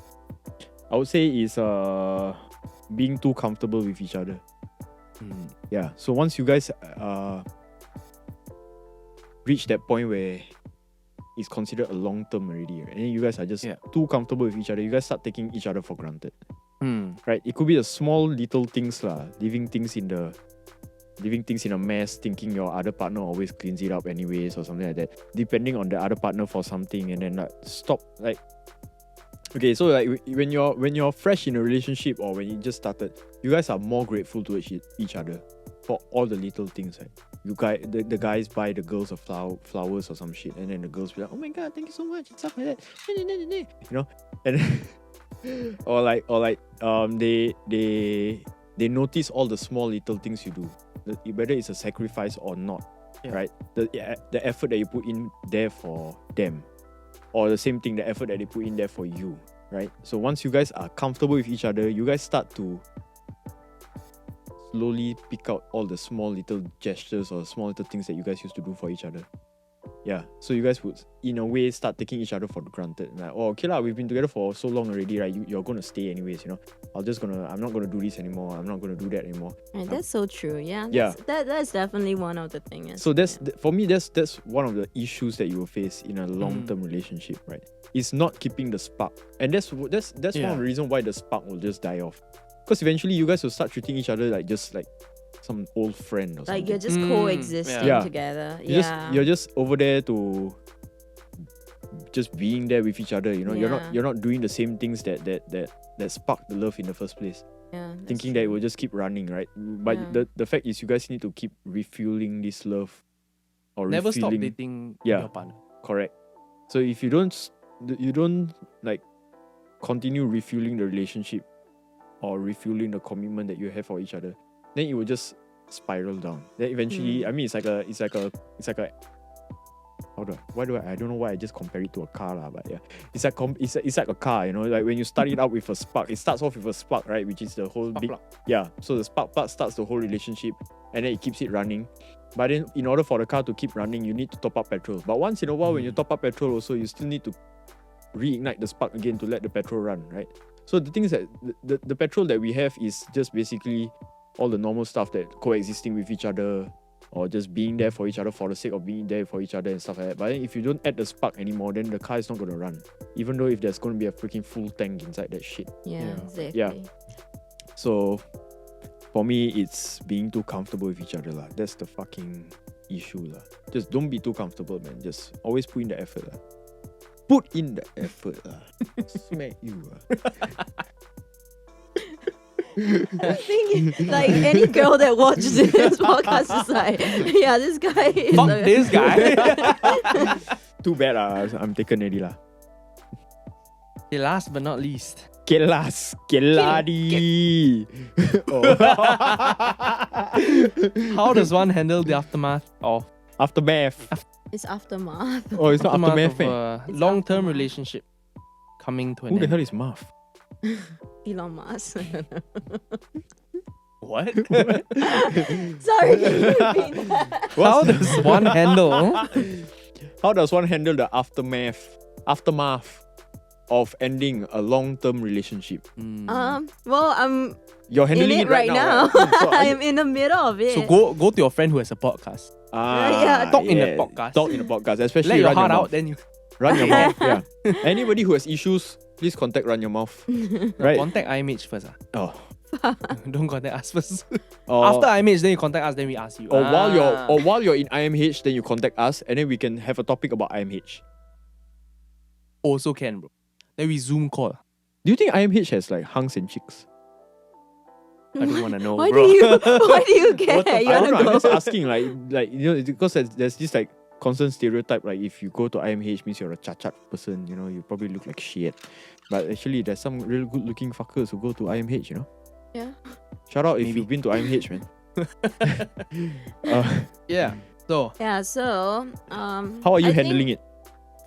would say is being too comfortable with each other. Yeah. So once you guys reach that point where it's considered a long term already, right? And then you guys are just too comfortable with each other, you guys start taking each other for granted. Right? It could be the small little things lah, leaving things in a mess, thinking your other partner always cleans it up anyways or something like that. Depending on the other partner for something, and then like stop like. Okay, so like when you're fresh in a relationship or when you just started, you guys are more grateful to each other for all the little things, right? The guys buy the girls a flowers or some shit, and then the girls be like, "Oh my god, thank you so much," and stuff like that. You know, and or like they notice all the small little things you do, whether it's a sacrifice or not, right? The effort that you put in there for them. Or the same thing, the effort that they put in there for you, right? So once you guys are comfortable with each other, you guys start to slowly pick out all the small little gestures or small little things that you guys used to do for each other. Yeah, so you guys would, in a way, start taking each other for granted. Like, oh, okay lah, we've been together for so long already, right? You're gonna stay anyways, you know. I'm not gonna do this anymore. I'm not gonna do that anymore. Right, that's so true. Yeah. Yeah. That's definitely one of the things. So for me, that's one of the issues that you will face in a long-term relationship, right? It's not keeping the spark, and that's one of the reasons why the spark will just die off. Because eventually, you guys will start treating each other like some old friend or something. Like you're just coexisting Yeah. together. You're just over there to just being there with each other. You know, Yeah. you're not doing the same things that sparked the love in the first place. Yeah. that's Thinking that it true. will just keep running, right? But Yeah. the fact is, you guys need to keep refueling this love, or Never stop refilling. dating Yeah. your partner. Correct. So if you don't like continue refueling the relationship or refueling the commitment that you have for each other, then it will just spiral down. Then eventually, I mean, it's like a I don't know why I just compare it to a car lah, but yeah, it's like a car, you know, like when you start it out with a spark, it starts off with a spark, right, which is the whole Spark big, plug. yeah. So the spark plug starts the whole relationship, and then it keeps it running. But then, in order for the car to keep running, you need to top up petrol. But once in a while, when you top up petrol, also you still need to reignite the spark again to let the petrol run, right? So the thing is that the petrol that we have is just basically all the normal stuff that coexisting with each other, or just being there for each other for the sake of being there for each other and stuff like that. But then if you don't add the spark anymore, then the car is not going to run, even though if there's going to be a freaking full tank inside that shit. Yeah, Yeah. exactly. Yeah. So for me, it's being too comfortable with each other lah. That's the fucking issue lah. Just don't be too comfortable, man. Just always put in the effort lah. Put in the effort lah. Smack you lah. I think like any girl that watches this podcast is like, yeah, this guy is Fuck a- this guy. Too bad lah. I'm taken already lah. Okay, last but not least. Kelas, keladi. Oh. How does one handle the aftermath of Aftermath. It's aftermath. Oh, it's not aftermath. of a It's long-term aftermath. relationship coming to an Who the end? hell is Marv? Elon Musk. What? Sorry, can you repeat that? How does one handle? How does one handle the aftermath of ending a long-term relationship? Well, I'm You're handling in it it right now. right? So, are you- I'm in the middle of it. So go to your friend who has a podcast. Yeah, talk in the podcast. Talk in the podcast, especially Let your run heart your out, mouth. then you Run your mouth. Yeah. Anybody who has issues, please contact Run Your Mouth. Right? contact IMH first. Oh. Don't contact us first. Or, After IMH, then you contact us, then we ask you. or Ah. while you're in IMH, then you contact us, and then we can have a topic about IMH. Also can, bro. Then we Zoom call. Do you think IMH has like hunks and chicks? I don't want to know, Why bro. do you care? You I don't know. wanna I'm just go? asking, like you know, because there's this like constant stereotype, like if you go to IMH means you're a chachat person, you know, you probably look like shit. But actually, there's some real good-looking fuckers who go to IMH, you know. Yeah. Shout out if Maybe. you've been to IMH, man. Yeah. So, Yeah, so How are you I think handling it?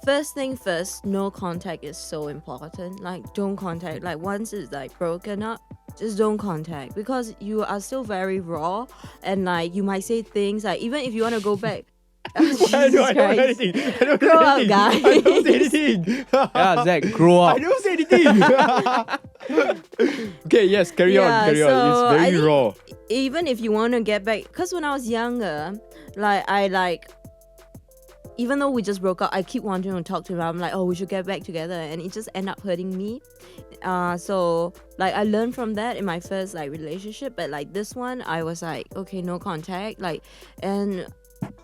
First thing first, no contact is so important. Like, don't contact. Like, once it's like broken up, just don't contact, because you are still very raw, and like you might say things like, even if you want to go back. I don't know Christ. anything. I don't Grow know up, anything. guys. I don't say anything. yeah, Zach, grow I up. don't say anything. Okay, yes, carry on. Yeah, Carry on. so It's I very think- raw. Even if you want to get back, because when I was younger, even though we just broke up, I keep wanting to talk to him. I'm like, oh, we should get back together, and it just end up hurting me. So like I learned from that in my first like relationship, but like this one, I was like, okay, no contact, like, and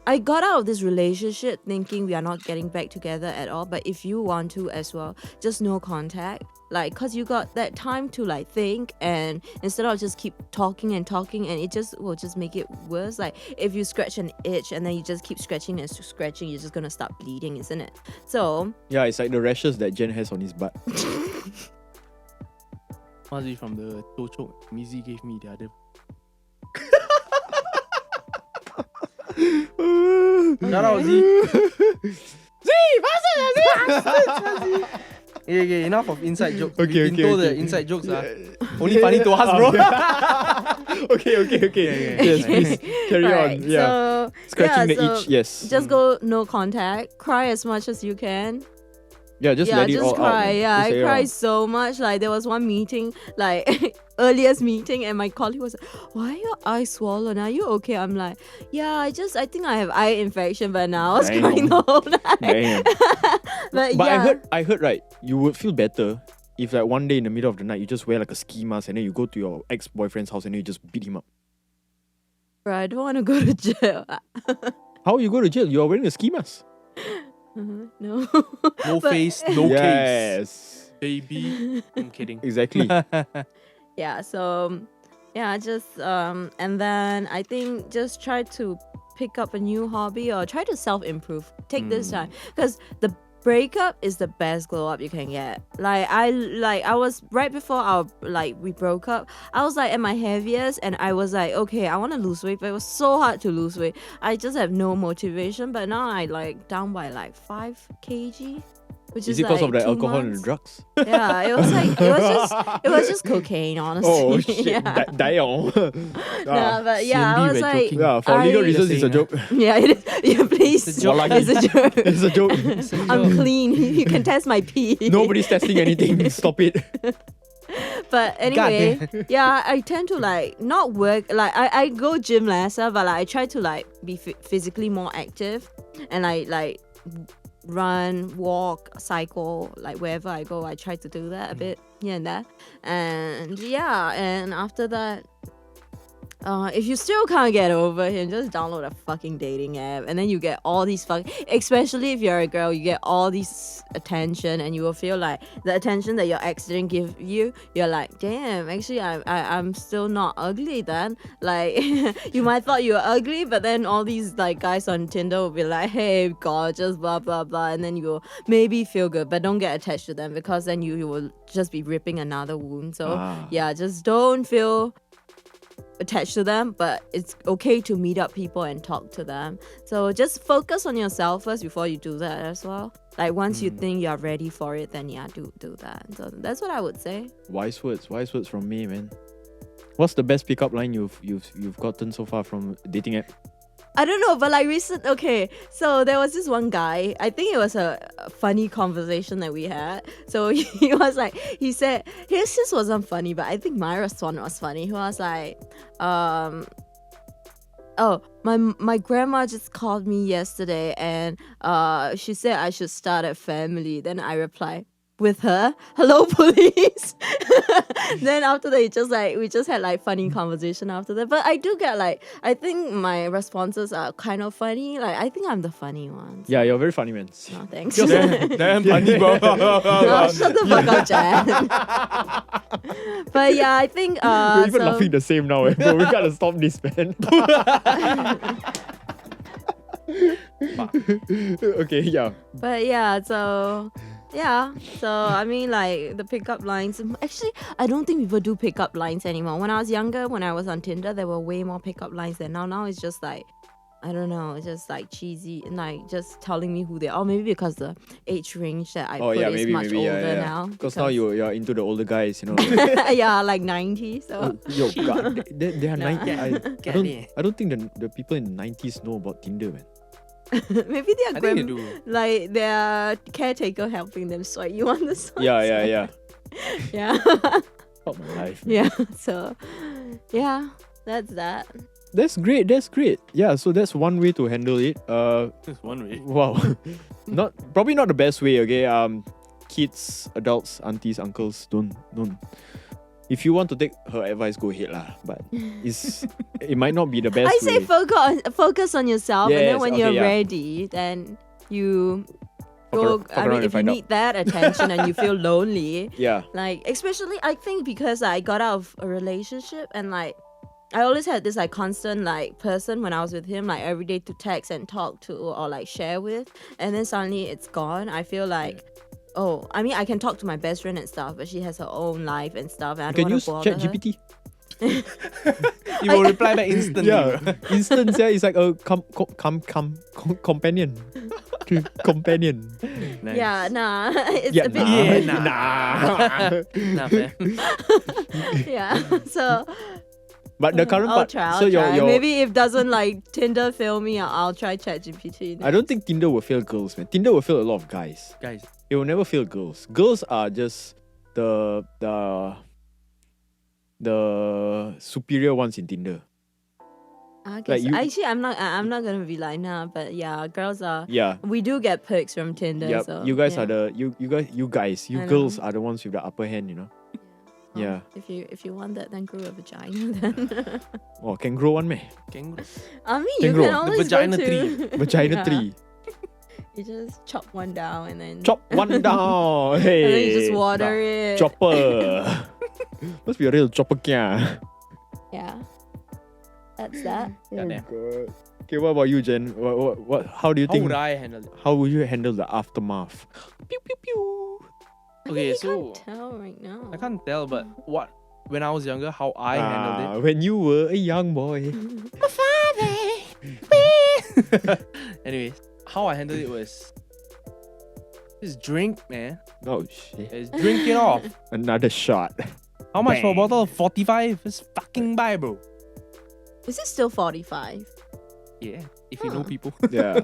I got out of this relationship thinking we are not getting back together at all. But if you want to as well, just no contact. Like, cause you got that time to like think, and instead of just keep talking, and it just will just make it worse. Like, if you scratch an itch and then you just keep scratching and scratching, you're just gonna start bleeding, isn't it? So Yeah, it's like the rashes that Jen has on his butt. Must be from the chocho Mizi gave me the other. Shout out Z. Okay, enough of inside jokes. Okay, We've been okay, told okay. the inside jokes are only funny to us, bro. Okay. Yes, please carry right, on. Yeah, so scratching yeah, the so itch. Yes. just go no contact. Cry as much as you can. Yeah, just Yeah, let it just all cry. out. man. Yeah, Just I let it cried out. so much. Like, there was one meeting, like earliest meeting, and my colleague was like, "Why are your eyes swollen? Are you okay?" I'm like, "Yeah, I think I have eye infection." But now I was Damn. crying the whole night. Damn. But But yeah, I heard right, you would feel better if like one day in the middle of the night you just wear like a ski mask and then you go to your ex-boyfriend's house and then you just beat him up. bro, I don't want to go to jail. How you go to jail? You are wearing a ski mask. No. No But- face, no case. Yes. Baby. I'm kidding. Exactly. Yeah, so yeah, just and then I think just try to pick up a new hobby or try to self-improve. Take this time because the breakup is the best glow up you can get. I was right before we broke up. I was like at my heaviest and I was like, okay, I want to lose weight, but it was so hard to lose weight. I just have no motivation. But now I like down by like 5 kg. Which Is is it because like of the 2 alcohol and the months. drugs? Yeah, it was just cocaine, honestly. Oh shit. Yeah. Damn. No, but yeah, I CMB, was we're like, joking. Yeah, for legal I- reasons, it's a Just joke. yeah, it is. Yeah, please. It's a joke. It's a joke. It's a joke. I'm clean. You can test my pee. Nobody's testing anything. Stop it. But anyway, yeah, I tend to like not work. Like I go gym lesser, but like I try to like be physically more active, and I like run, walk, cycle. Like wherever I go, I try to do that a bit here and there. And yeah, and after that. If you still can't get over him, just download a fucking dating app, and then you get all these especially if you're a girl, you get all this attention, and you will feel like the attention that your ex didn't give you. You're like, damn, actually, I'm still not ugly. Then, like, you might thought you were ugly, but then all these like guys on Tinder will be like, hey, gorgeous, blah blah blah, and then you will maybe feel good, but don't get attached to them because then you will just be ripping another wound. So yeah, just don't feel attached to them, but it's okay to meet up people and talk to them. So just focus on yourself first before you do that as well. Like once you think you're ready for it, then yeah, do that. So that's what I would say. Wise words from me, man. What's the best pickup line you've gotten so far from a dating app? I don't know, but like okay, so there was this one guy, I think it was a funny conversation that we had. So he was like, he said, his wasn't funny, but I think my response was funny. He was like, oh, my grandma just called me yesterday and she said I should start a family. Then I replied, with her, hello police. Then after that, we just had like funny conversation after that. But I do get like, I think my responses are kind of funny. Like I think I'm the funny one. Yeah, you're very funny, man. Oh, thanks. Damn funny, bro. Oh, shut the fuck up, Jan. But yeah, I think We're even so- laughing the same now, bro. We gotta stop this, man. Okay, yeah. But yeah, so I mean like the pickup lines. Actually, I don't think people do pickup lines anymore. When I was younger, when I was on Tinder, there were way more pickup lines than now. Now it's just like, I don't know, it's just like cheesy and like just telling me who they are. Or maybe because the age range that I put is much older now. Because now you're into the older guys, you know. yeah, like 90. So Yo, God, they are 90. Get it. I don't think the people in the 90s know about Tinder, man. maybe they I are think they do. like their caretaker helping them swipe you on the side. Yeah. Yeah. Fuck my life. Yeah. So yeah, that's that. That's great. Yeah, so that's one way to handle it. Just one way. Wow. Probably not the best way, okay? Kids, adults, aunties, uncles, don't. If you want to take her advice, go ahead lah. But it might not be the best I say way. focus on yourself, and then Yes, when okay, you're yeah. ready, then you go. Fuck I around mean, and if you find out. need that attention and you feel lonely, Yeah. like especially I think because I got out of a relationship and like I always had this like constant like person when I was with him, like every day to text and talk to or like share with, and then suddenly it's gone. I feel like. Oh, I mean, I can talk to my best friend and stuff, but she has her own life and stuff. And I You don't can use want to bother her. ChatGPT. You will reply back instantly. Yeah. bro. Instant, yeah, it's like a companion. Companion. Nice. Yeah, nah, it's Yeah, a bit. nah. Yeah, nah. Nah, fair. Yeah, so But the current I'll part, try. so your Maybe if doesn't like Tinder fail me, I'll try ChatGPT. I don't think Tinder will fail girls, man. Tinder will fail a lot of guys. Guys, It will never fail girls. Girls are just the superior ones in Tinder. I like guess you- actually I'm not gonna be like nah, but yeah, girls are. Yeah. We do get perks from Tinder. Yep. So, You guys yeah. are the you guys, you I girls know. are the ones with the upper hand, you know. Yeah. If you want that, then grow a vagina. Then Oh, can grow one, meh? kangaroo. I mean, Can you grow. can The always vagina go to Vagina Yeah. tree. You just chop one down and then Chop one down. Hey. and then you just water it. Chopper. Must be a real chopper kia. Yeah. That's that. Goddamn. God. Okay, what about you, Jen? What how do you How think would I handle it? how would you handle the aftermath? Pew pew pew. I Okay, really so can't tell right now. I can't tell, but what when I was younger, how I handled When you were a young boy. it. Anyways, how I handled it was just drink, man. Oh shit. Just drink it off. Another shot. How much for a Bang. bottle? 45? Just fucking buy, bro. Is it still 45? Yeah, if you know Huh. people. Yeah.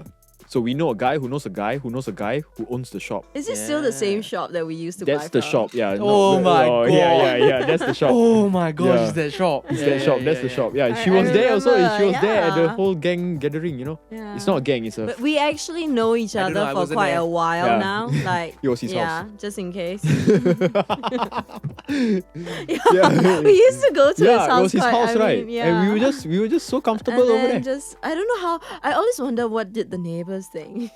So we know a guy who knows a guy who knows a guy who owns the shop. Is it still the same Yeah. shop that we used to buy That's the from? shop, yeah. Oh my Yeah, that's the shop. Oh my gosh, Yeah. it's that shop. It's that shop, that's the shop. Yeah, she I was there also. remember, She was there at the yeah. whole gang gathering, you know. Yeah. It's not a gang, it's a But we actually know each I don't other know, I for wasn't quite there. a while Yeah. now. Like, It was his yeah, house. just in case. Yeah. we used to go to his Yeah, house. it was his quite, house, I right? mean, And yeah. we were just so comfortable And over then there. just I don't know how. I always wonder what did the neighbors think.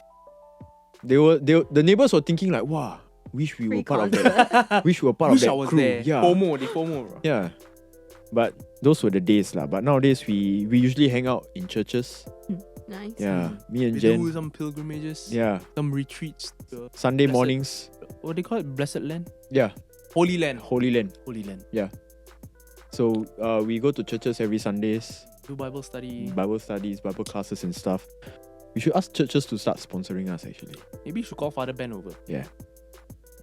The neighbors were thinking like, wow, wish we were part of that. Wish we were part Wish of I that was crew. there. Yeah. FOMO, the FOMO, bro. Yeah. But those were the days lah. But nowadays we usually hang out in churches. Nice. Yeah. Me and We Jen. do some pilgrimages, Yeah. some retreats. To, Sunday Blessed- mornings. what do they call it? Blessed Land? Yeah. Holy Land. Holy Land. Holy Land. So we go to churches every Sundays, Do Bible study. Bible studies, Bible classes and stuff. We should ask churches to start sponsoring us actually. Maybe you should call Father Ben over. Yeah.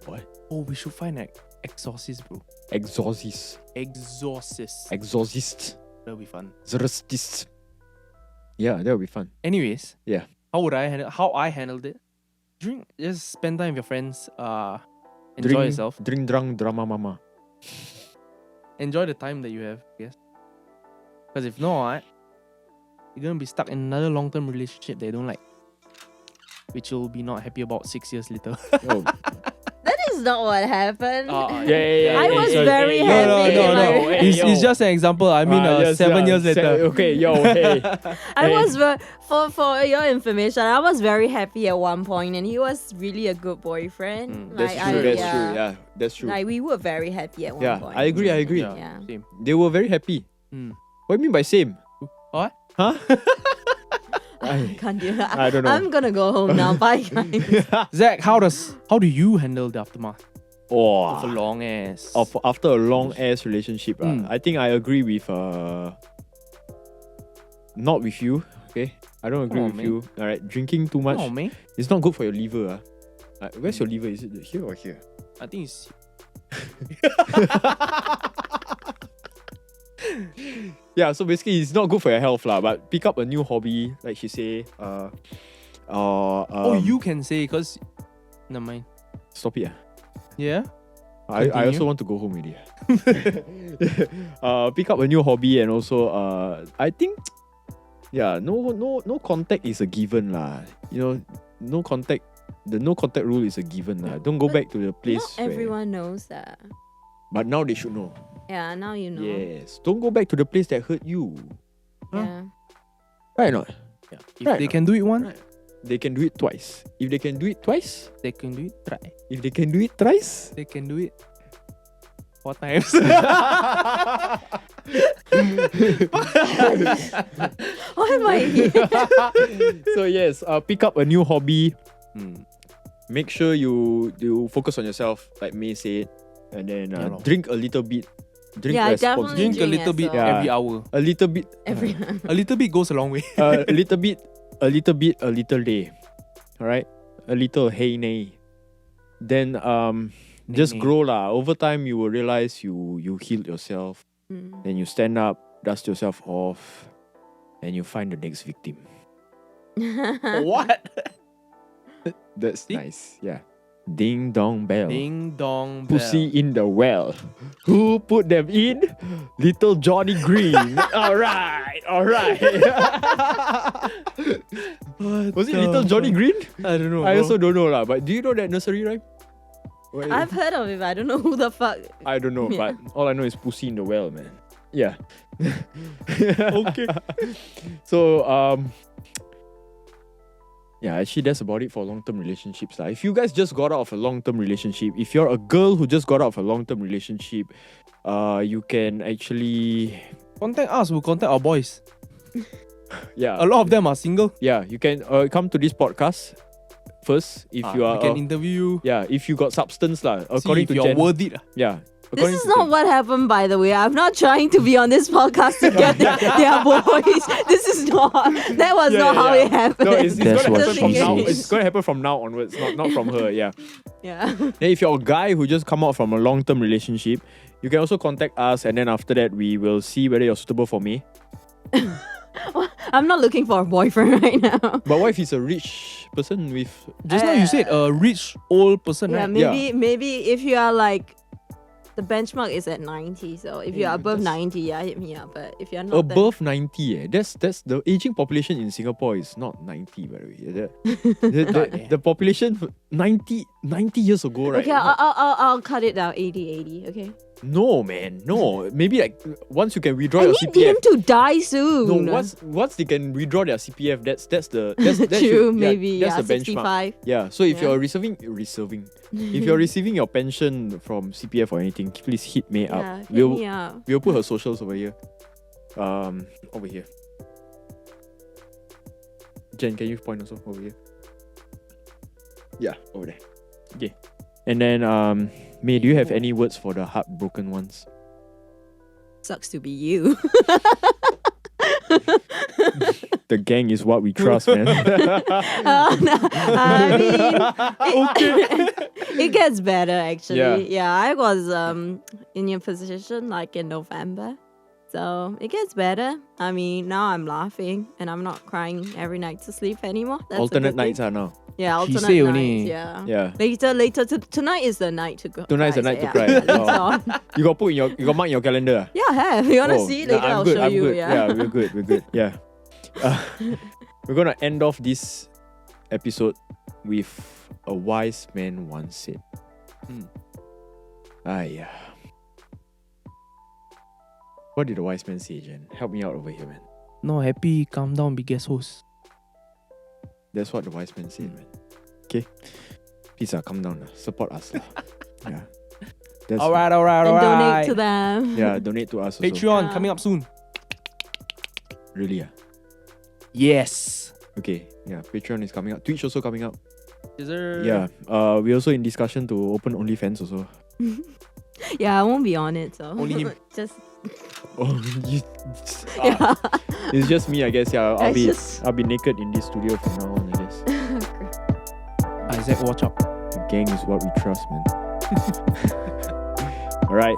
What? Oh, we should find an exorcist, bro. Exorcist. Exorcist. Exorcist. That'll be fun. Zoroastrist. Yeah, that would be fun. Anyways. Yeah. How I handled it? Drink. Just spend time with your friends. Enjoy yourself. Drink drunk drama mama. Enjoy the time that you have, I guess. Because if not, you're gonna be stuck in another long-term relationship that you don't like, which you'll be not happy about 6 years later. Oh. That is not what happened. Yeah. I was sorry. very Hey, happy. no. Hey, It's, yo. it's just an example. I mean, Yes, 7 years se- later. Okay, yo, hey. I Hey. was for your information. I was very happy at one point, and he was really a good boyfriend. That's Like, true. I, That's yeah. true. Yeah, that's true. Like we were very happy at one Yeah, point. I agree. Yeah. Yeah. Same. They were very happy. Mm. What do you mean by same? What? Huh? I can't do that. I don't know. I'm gonna go home now. Bye, guys. Zach, how do you handle the aftermath of a Oh, long ass? after a long ass relationship, I think I agree with not with you. Okay, I don't agree Come on, with man. you. All right, drinking too much. Oh man, It's not good for your liver. Where's your liver? Is it here or here? I think it's Yeah, so basically it's not good for your health lah. But pick up a new hobby, like she say. you can say because never mind. Stop it. Yeah. I Continue. also want to go home already. Pick up a new hobby and also I think no contact is a given lah. You know, no contact. The no contact rule is a given lah. Don't go But back to the place. Not where- everyone knows that. But now they should know. Yeah, now you know. Yes. Don't go back to the place that hurt you. Yeah. Right or not? Yeah. If Right they or can do it once, They can do it twice. If they can do it twice, they can do it. Try. if they can do it thrice, They can do it 4 times. Why am I here? so yes, pick up a new hobby. Hmm. Make sure you focus on yourself, like May said, and then Yeah lor. drink a little bit. Drink Yeah, responsibly. Drink a Drink little as bit well. every hour. A little bit. Everyone. A little bit goes a long way. A little bit. A little bit. A little day. All right. A little hey nay. Then just Nay. grow lah. Over time, you will realize you healed yourself. Mm. Then you stand up, dust yourself off, and you find the next victim. What? That's See? nice. Yeah. Ding dong bell. Ding dong bell. Pussy in the well. Who put them in? Little Johnny Green. all right. Was it Little Johnny Green? I don't know. I bro. also don't know lah. But do you know that nursery rhyme? What is it? I've heard of it, but I don't know who the fuck. I don't know, Yeah. but all I know is pussy in the well, man. Yeah. Okay. So Yeah, actually, that's about it for long-term relationships. If you guys just got out of a long-term relationship, if you're a girl who just got out of a long-term relationship, you can actually, Contact us, we'll contact our boys. yeah, A lot of them are single. yeah, you can come to this podcast first if you are, we can interview you. yeah, if you got substance lah. See According if to you're Jen, worth it. yeah. This according is to not Jen. what happened, by the way. I'm not trying to be on this podcast to get their voice. This is not. That was not how it happened. No, it's That's gonna what happen from she now. says. It's gonna happen from now onwards, not from her. Yeah. Yeah. Then if you're a guy who just come out from a long-term relationship, you can also contact us, and then after that we will see whether you're suitable for me. I'm not looking for a boyfriend right now. But what if he's a rich person with? Just now you said a rich old person, Yeah, right? maybe if you are like, the benchmark is at 90. So if you are above that's- 90, yeah, hit me up. But if you're not, then- Above 90, that's the aging population in Singapore is not 90, by the way. The population 90 years ago, right? Okay, I'll cut it down 80. Okay. No, man, no. Maybe like once you can withdraw I your need CPF. him to die soon. No, once they can withdraw their CPF, that's that True, should, maybe. that's Yeah, the benchmark. 65. Yeah. So if Yeah. you're if you're receiving your pension from CPF or anything, please hit me Yeah, up. hit We'll me up. we'll put her socials over here. Over here. Jen, can you point also over here? Yeah, over there. Okay. And then May, do you have any words for the heartbroken ones? Sucks to be you. The gang is what we trust, man. I mean, it gets better actually. Yeah. I was in your position like in November. So it gets better. I mean, now I'm laughing and I'm not crying every night to sleep anymore. That's a Alternate good thing. nights are now. Yeah, She alternate say nights. only. Yeah. Yeah. Later. Tonight is the night to go. Tonight's the cry, night to so cry. yeah, later Oh. on. You got mark in your calendar. Yeah, I have. You wanna Oh, see? nah, Later I'm I'll good, show I'm you. good. Yeah. We're good. Yeah. We're gonna end off this episode with a wise man once said. Yeah. What did the wise man say, Jen? Help me out over here, man. No, happy, calm down, be guest host. That's what the wise man said, man. Okay. Please, calm down. Support us. Yeah. That's Alright. And donate to them. Yeah, donate to us also. Patreon Yeah. coming up soon. Really? Yes. Okay. Yeah, Patreon is coming up. Twitch also coming up. Is there? Yeah. We're also in discussion to open OnlyFans also. Yeah, I won't be on it. So Only him. just Oh, yeah. it's just me, I guess. Yeah, I just- I'll be naked in this studio from now on, I guess. Isaac, watch out. The gang is what we trust, man. All right.